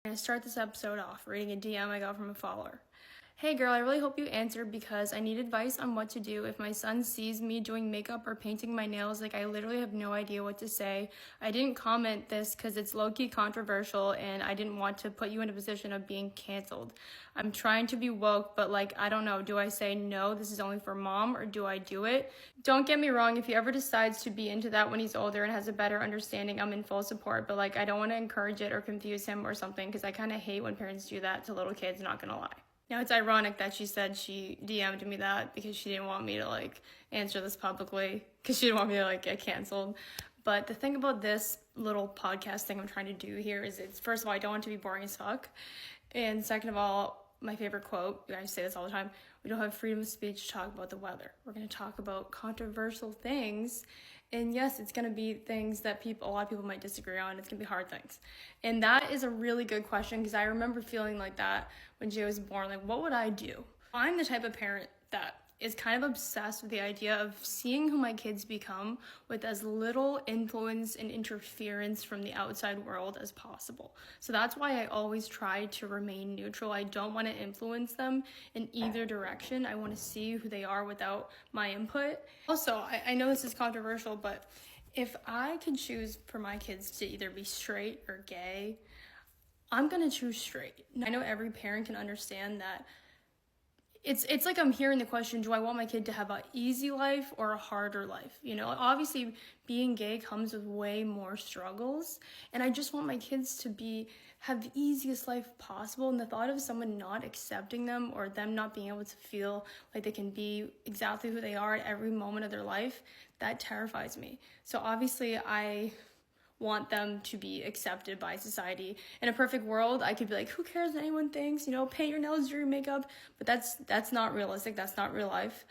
I'm going to start this episode off reading a DM I got from a follower. Hey girl, I really hope you answered because I need advice on what to do if my son sees me doing makeup or painting my nails. Like, I literally have no idea what to say. I didn't comment this because it's low-key controversial and I didn't want to put you in a position of being canceled. I'm trying to be woke, but I don't know. Do I say no, this is only for mom, or do I do it? Don't get me wrong, if he ever decides to be into that when he's older and has a better understanding, I'm in full support, but I don't want to encourage it or confuse him or something because I kind of hate when parents do that to little kids, not gonna lie. Now, it's ironic that she said she DM'd me that because she didn't want me to, answer this publicly because she didn't want me to, get canceled. But the thing about this little podcast thing I'm trying to do here is first of all, I don't want to be boring as fuck. And second of all, my favorite quote, I say this all the time, we don't have freedom of speech to talk about the weather. We're going to talk about controversial things. And yes, it's going to be things that a lot of people might disagree on. It's going to be hard things. And that is a really good question because I remember feeling like that when Jay was born. What would I do? I'm the type of parent that is kind of obsessed with the idea of seeing who my kids become with as little influence and interference from the outside world as possible. So that's why I always try to remain neutral. I don't want to influence them in either direction. I want to see who they are without my input. Also, I know this is controversial, but if I could choose for my kids to either be straight or gay, I'm going to choose straight. I know every parent can understand that it's like I'm hearing the question, do I want my kid to have an easy life or a harder life? Obviously being gay comes with way more struggles, and I just want my kids to have the easiest life possible. And the thought of someone not accepting them or them not being able to feel like they can be exactly who they are at every moment of their life, that terrifies me. So obviously I want them to be accepted by society. In a perfect world, I could be like, who cares what anyone thinks? Paint your nails, do your makeup. But that's not realistic. That's not real life.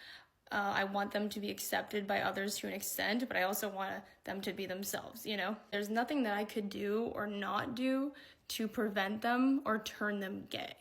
I want them to be accepted by others to an extent, but I also want them to be themselves, There's nothing that I could do or not do to prevent them or turn them gay.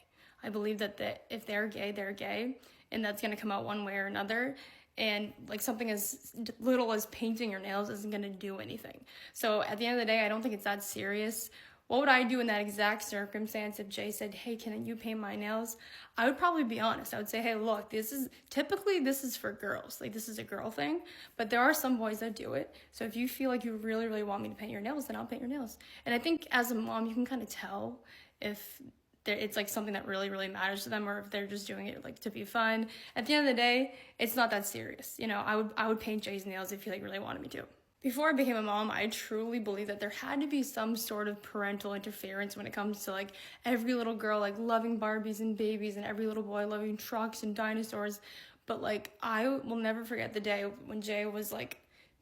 I believe that if they're gay, and that's going to come out one way or another. And something as little as painting your nails isn't going to do anything. So at the end of the day, I don't think it's that serious. What would I do in that exact circumstance if Jay said, hey, can you paint my nails? I would probably be honest. I would say, hey, look, this is for girls. This is a girl thing, but there are some boys that do it. So if you feel like you really, really want me to paint your nails, then I'll paint your nails. And I think as a mom, you can kind of tell if it's something that really, really matters to them, or if they're just doing it to be fun. At the end of the day, it's not that serious. I would paint Jay's nails if he really wanted me to. Before I became a mom, I truly believe that there had to be some sort of parental interference when it comes to every little girl loving Barbies and babies, and every little boy loving trucks and dinosaurs. But I will never forget the day when Jay was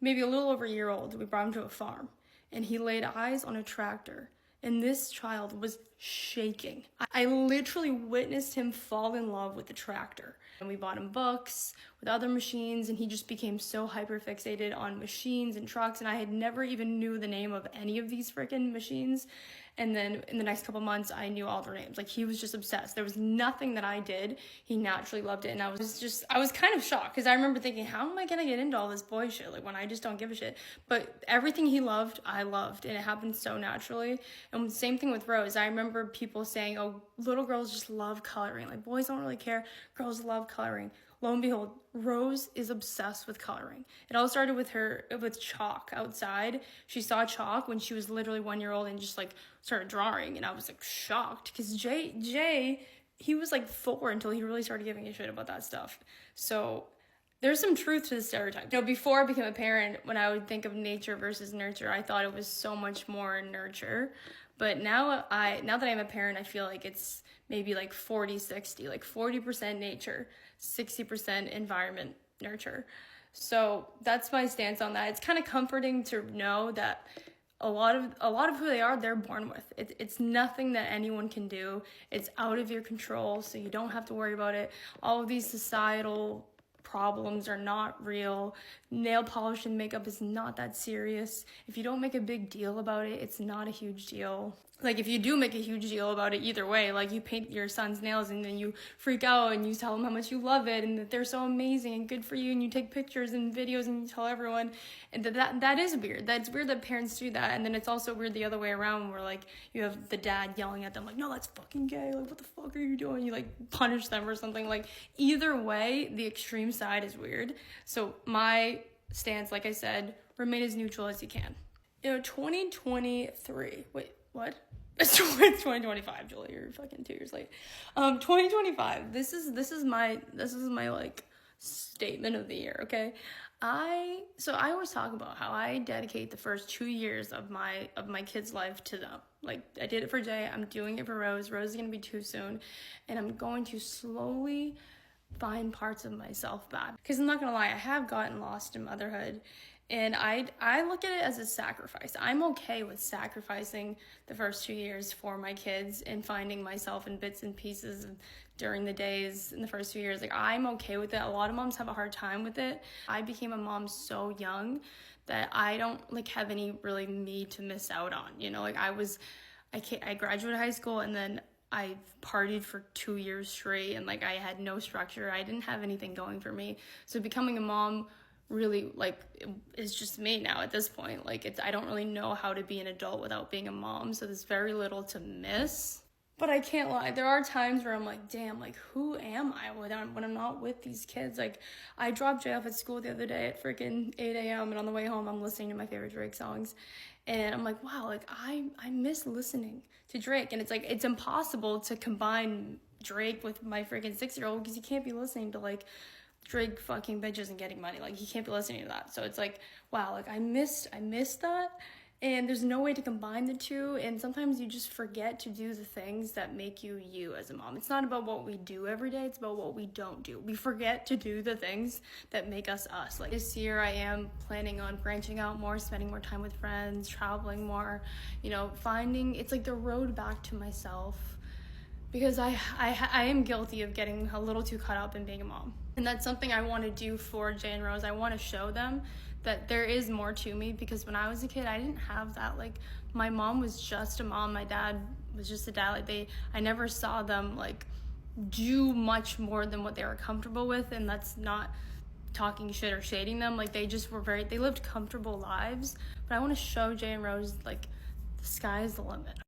maybe a little over a year old. We brought him to a farm and he laid eyes on a tractor. And this child was shaking. I literally witnessed him fall in love with the tractor. And we bought him books with other machines, and he just became so hyper-fixated on machines and trucks, and I had never even knew the name of any of these freaking machines. And then in the next couple months, I knew all their names. He was just obsessed. There was nothing that I did. He naturally loved it. And I was kind of shocked because I remember thinking, how am I going to get into all this boy shit? When I just don't give a shit. But everything he loved, I loved. And it happened so naturally. And same thing with Rose. I remember people saying, oh, little girls just love coloring. Boys don't really care. Girls love coloring. Lo and behold, Rose is obsessed with coloring. It all started with chalk outside. She saw chalk when she was literally 1 year old and just started drawing. And I was shocked because Jay, he was 4 until he really started giving a shit about that stuff. So there's some truth to the stereotype. Before I became a parent, when I would think of nature versus nurture, I thought it was so much more nurture. But now that I'm a parent, I feel it's maybe 40-60, 40% nature, 60% environment nurture. So that's my stance on that. It's kind of comforting to know that a lot of who they are, they're born with. It's nothing that anyone can do. It's out of your control, so you don't have to worry about it. All of these societal problems are not real. Nail polish and makeup is not that serious. If you don't make a big deal about it, it's not a huge deal. Like, if you do make a huge deal about it, either way, like, you paint your son's nails and then you freak out and you tell him how much you love it and that they're so amazing and good for you, and you take pictures and videos and you tell everyone, and that is weird. That's weird that parents do that. And then it's also weird the other way around, where, like, you have the dad yelling at them, like, no, that's fucking gay, like, what the fuck are you doing? You, like, punish them or something. Like, either way, the extreme side is weird. So my stance, like I said, remain as neutral as you can. 2023, wait, what? It's 2025, Julie. You're fucking 2 years late. 2025. This is my like statement of the year. Okay, I always talk about how I dedicate the first 2 years of my kid's life to them. Like, I did it for Jay. I'm doing it for Rose. Rose is gonna be 2 soon, and I'm going to slowly find parts of myself back. Because I'm not gonna lie, I have gotten lost in motherhood. And I look at it as a sacrifice. I'm okay with sacrificing the first 2 years for my kids and finding myself in bits and pieces during the days in the first 2 years. Like, I'm okay with it. A lot of moms have a hard time with it. I became a mom so young that I don't like have any really me to miss out on. Like, I graduated high school and then I partied for 2 years straight, and like I had no structure. I didn't have anything going for me. So becoming a mom really, like, is just me now at this point. Like, I don't really know how to be an adult without being a mom, so there's very little to miss. But I can't lie, there are times where I'm like, damn, like, who am I when I'm not with these kids? Like, I dropped Jay off at school the other day at freaking 8 a.m. and on the way home I'm listening to my favorite Drake songs, and I'm like, wow, like, I miss listening to Drake. And it's like, it's impossible to combine Drake with my freaking 6-year-old, because you can't be listening to, like, Drake fucking bitches and getting money. Like, you can't be listening to that. So it's like, wow, like, I missed that, and there's no way to combine the two. And sometimes you just forget to do the things that make you you as a mom. It's not about what we do every day, it's about what we don't do. We forget to do the things that make us us. Like, this year I am planning on branching out more, spending more time with friends, traveling more, finding, it's like the road back to myself. Because I am guilty of getting a little too caught up in being a mom. And that's something I want to do for Jay and Rose. I want to show them that there is more to me, because when I was a kid, I didn't have that. Like, my mom was just a mom. My dad was just a dad. Like, I never saw them, like, do much more than what they were comfortable with. And that's not talking shit or shading them. Like, they just were they lived comfortable lives. But I want to show Jay and Rose, like, the sky is the limit.